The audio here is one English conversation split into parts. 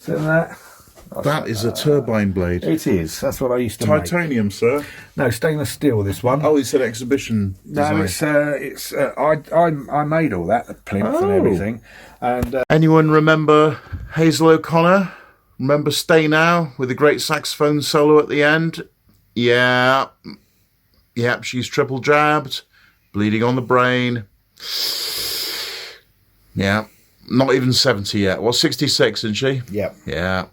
So that is a turbine blade. it is. That's what I used to make. Titanium, sir? No, stainless steel. This one. Oh, it's an exhibition design. No, it's I made all that, the plinth and everything. And anyone remember Hazel O'Connor? Remember Stay Now with the great saxophone solo at the end? Yeah. Yep, she's triple jabbed, bleeding on the brain. Yeah. Not even 70 yet. Well, 66, isn't she? Yep. Yeah.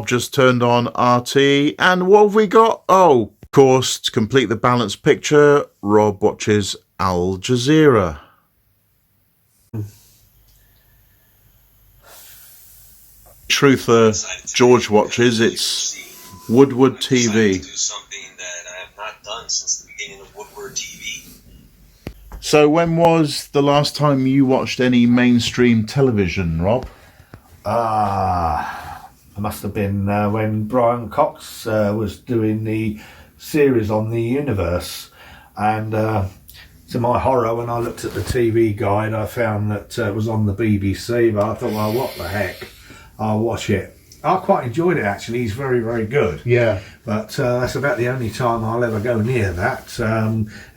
Just turned on RT. And what have we got? Oh, of course, to complete the balanced picture, Rob watches Al Jazeera. Truther George watches, it's Woodward TV. Something that I have not done since the beginning of Woodward TV. So when was the last time you watched any mainstream television, Rob? It must have been when Brian Cox was doing the series on the universe. And to my horror, when I looked at the TV guide, I found that it was on the BBC, but I thought, well, what the heck? I'll watch it. I quite enjoyed it, actually. He's very, very good. Yeah. But that's about the only time I'll ever go near that.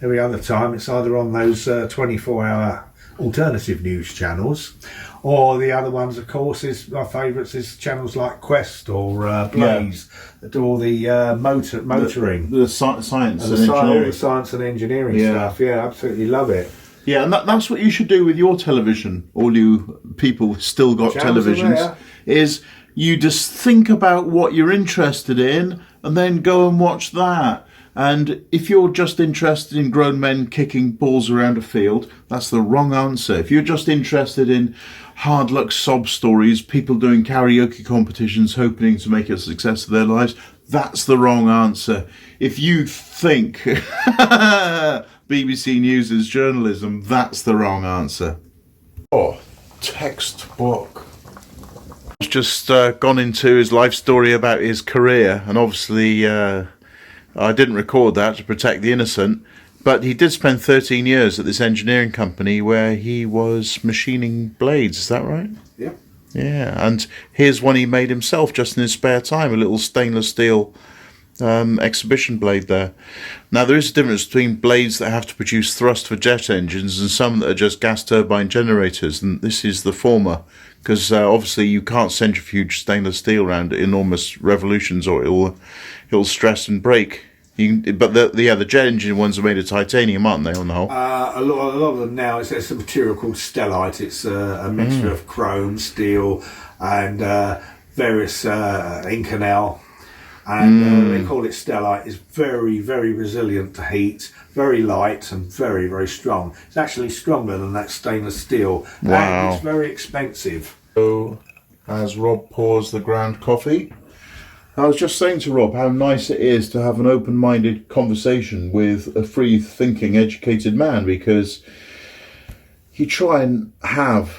Every other time, it's either on those 24-hour alternative news channels, or the other ones, of course, is my favourites is channels like Quest or Blaze that do all the motoring. The science and all engineering. the science and engineering stuff. Yeah, absolutely love it. Yeah, and that's what you should do with your television. All you people who've still got televisions, is you just think about what you're interested in and then go and watch that. And if you're just interested in grown men kicking balls around a field, that's the wrong answer. If you're just interested in hard luck sob stories, people doing karaoke competitions hoping to make a success of their lives, that's the wrong answer. If you think BBC News is journalism, that's the wrong answer. Oh, textbook. He's just gone into his life story about his career, and obviously I didn't record that to protect the innocent, but he did spend 13 years at this engineering company where he was machining blades, is that right? Yeah. Yeah, and here's one he made himself just in his spare time, a little stainless steel exhibition blade there. Now, there is a difference between blades that have to produce thrust for jet engines and some that are just gas turbine generators, and this is the former, because obviously you can't centrifuge stainless steel around at enormous revolutions or it'll stress and break. But the jet engine ones are made of titanium, aren't they, on the whole? A lot of them now, it's a material called stellite. It's a mixture of chrome, steel, and various Inconel. And they call it stellite. It's very, very resilient to heat, very light and very, very strong. It's actually stronger than that stainless steel. Wow. And it's very expensive. So, as Rob pours the ground coffee, I was just saying to Rob how nice it is to have an open-minded conversation with a free-thinking, educated man, because you try and have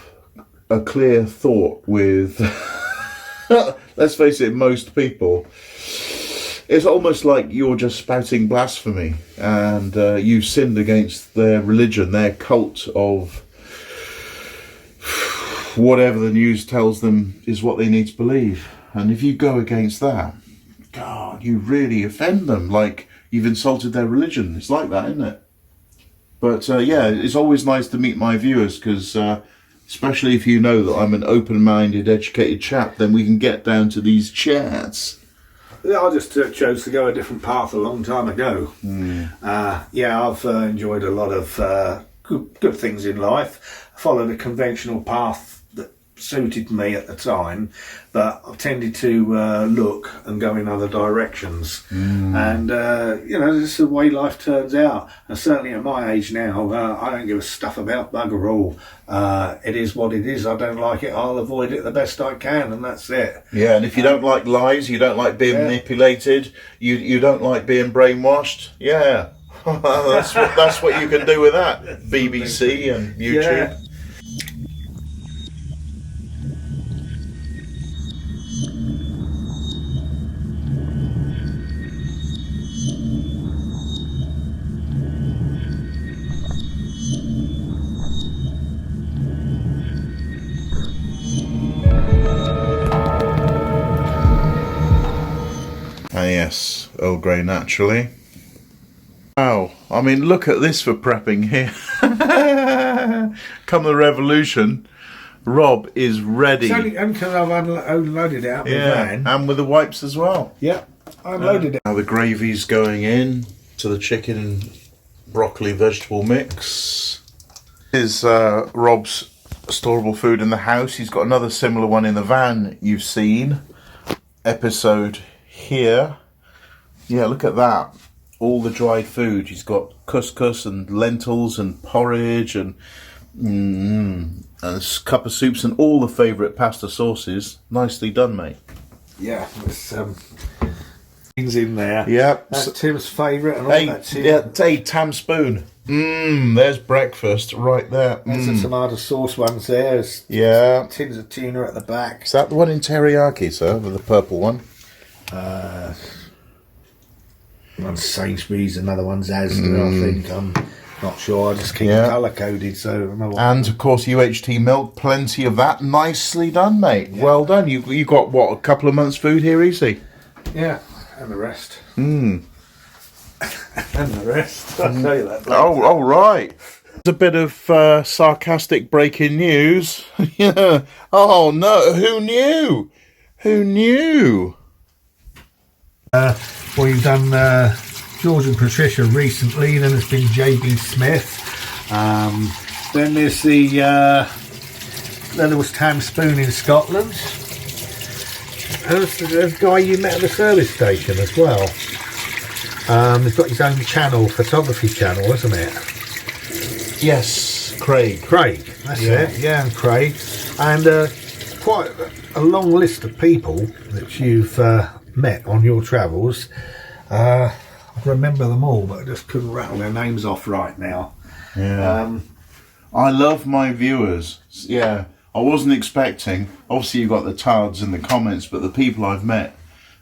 a clear thought with, let's face it, most people. It's almost like you're just spouting blasphemy and you've sinned against their religion, their cult of whatever the news tells them is what they need to believe. And if you go against that, God, you really offend them, like you've insulted their religion. It's like that, isn't it? But yeah, it's always nice to meet my viewers, because especially if you know that I'm an open-minded, educated chap, then we can get down to these chats. Yeah, I just chose to go a different path a long time ago. Yeah, I've enjoyed a lot of good things in life. I followed a conventional path that suited me at the time, but I've tended to look and go in other directions. And, you know, this is the way life turns out. And certainly at my age now, I don't give a stuff about bugger all. It is what it is. I don't like it, I'll avoid it the best I can, and that's it. Yeah, and if you don't like lies, you don't like being manipulated, you don't like being brainwashed, yeah. that's what you can do with that, BBC and YouTube. Yeah. Yes, Earl Grey naturally. Wow, I mean, look at this for prepping here. Come the revolution, Rob is ready. It's only because I've unloaded it out of the van. And with the wipes as well. Yeah, I unloaded it. Now the gravy's going in to the chicken and broccoli vegetable mix. This is Rob's storable food in the house. He's got another similar one in the van you've seen. Episode here. Yeah, look at that. All the dried food. He's got couscous and lentils and porridge and a cup of soups and all the favourite pasta sauces. Nicely done, mate. Yeah, there's things in there. Yeah. That's Tim's favourite and all that. Hey, Tam Spoon. There's breakfast right there. There's some tomato sauce ones there. There's tins of tuna at the back. Is that the one in teriyaki, sir, with the purple one? One's Sainsbury's, another one's Asda, I think. I'm not sure. I just keep it colour coded, so I don't know what. And of course, UHT milk. Plenty of that. Nicely done, mate. Yeah. Well done. You got what, a couple of months' food here, easy. Yeah, and the rest. And the rest. I'll tell you that. Oh, right. There's a bit of sarcastic breaking news. Yeah. Oh no! Who knew? Who knew? Well, you've done George and Patricia recently. Then there's been JB Smith. Then there's then there was Tam Spoon in Scotland. There's the guy you met at the service station as well. He's got his own channel, photography channel, isn't it? Yes, Craig. That's it. Yeah, and Craig, and quite a long list of people that you've met on your travels. I remember them all, but I just couldn't rattle their names off right now. Yeah. I love my viewers. Yeah, I wasn't expecting. Obviously, you've got the tards in the comments, but the people I've met,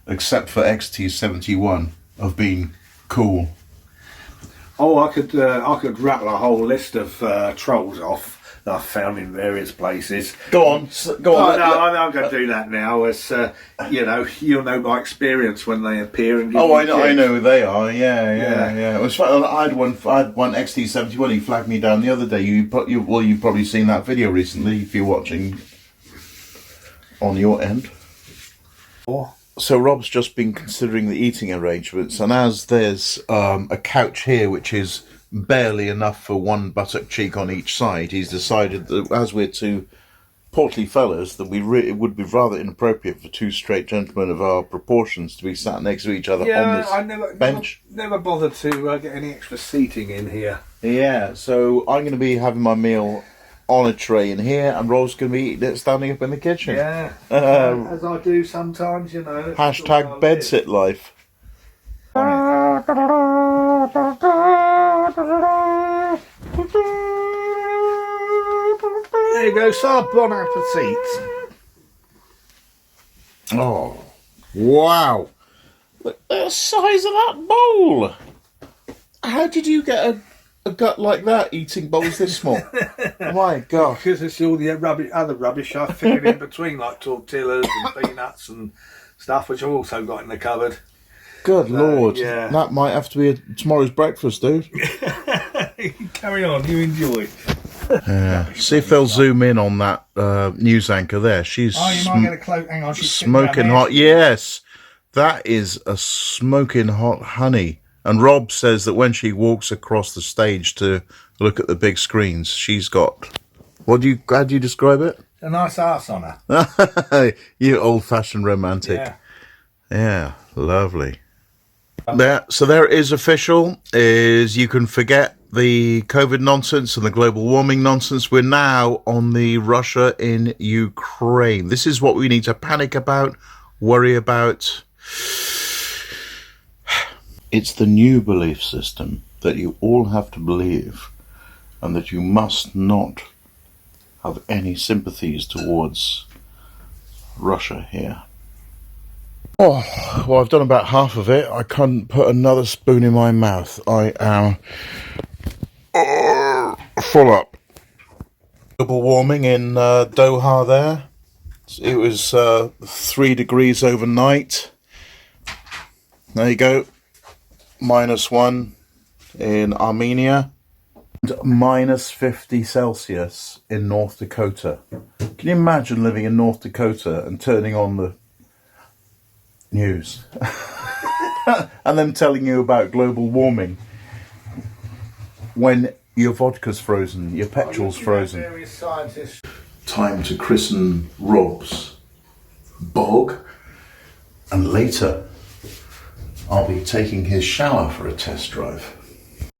except for XT71, have been cool. Oh, I could rattle a whole list of trolls off that I've found in various places. Go on. Oh, no, I'm going to do that now. As you'll know by experience when they appear. And I know who they are. Yeah. It was fun. I had one XT71. He flagged me down the other day. You've probably seen that video recently if you're watching on your end. Oh. So Rob's just been considering the eating arrangements, and as there's a couch here which is barely enough for one buttock cheek on each side, he's decided that as we're two portly fellas, that it would be rather inappropriate for two straight gentlemen of our proportions to be sat next to each other on this bench. Never bothered to get any extra seating in here. Yeah, so I'm going to be having my meal on a tray in here, and Rob's going to be eating it standing up in the kitchen. Yeah, as I do sometimes, Hashtag bedsit life. There you go, so bon appetit. Oh, wow. Look at the size of that bowl. How did you get a gut like that eating bowls this small? My God. Because it's all the other rubbish I've figured in between, like tortillas and peanuts and stuff, which I've also got in the cupboard. Good Lord. Yeah. That might have to be tomorrow's breakfast, dude. Carry on, you enjoy. See if they'll zoom in on that news anchor there. She's you might get a close. Hang on, she's smoking hot. Yes, that is a smoking hot honey. And Rob says that when she walks across the stage to look at the big screens, she's got, how do you describe it? A nice arse on her. You old-fashioned romantic. Yeah, lovely. So there is official, is you can forget the COVID nonsense and the global warming nonsense. We're now on the Russia in Ukraine. This is what we need to panic about, worry about. It's the new belief system that you all have to believe, and that you must not have any sympathies towards Russia here. Oh, well, I've done about half of it. I couldn't put another spoon in my mouth. I am full up. Global warming in Doha there. It was 3 degrees overnight. There you go. -1 in Armenia. And -50 Celsius in North Dakota. Can you imagine living in North Dakota and turning on the news and them telling you about global warming when your vodka's frozen, your petrol's frozen? Time to christen Rob's bog, and later I'll be taking his shower for a test drive.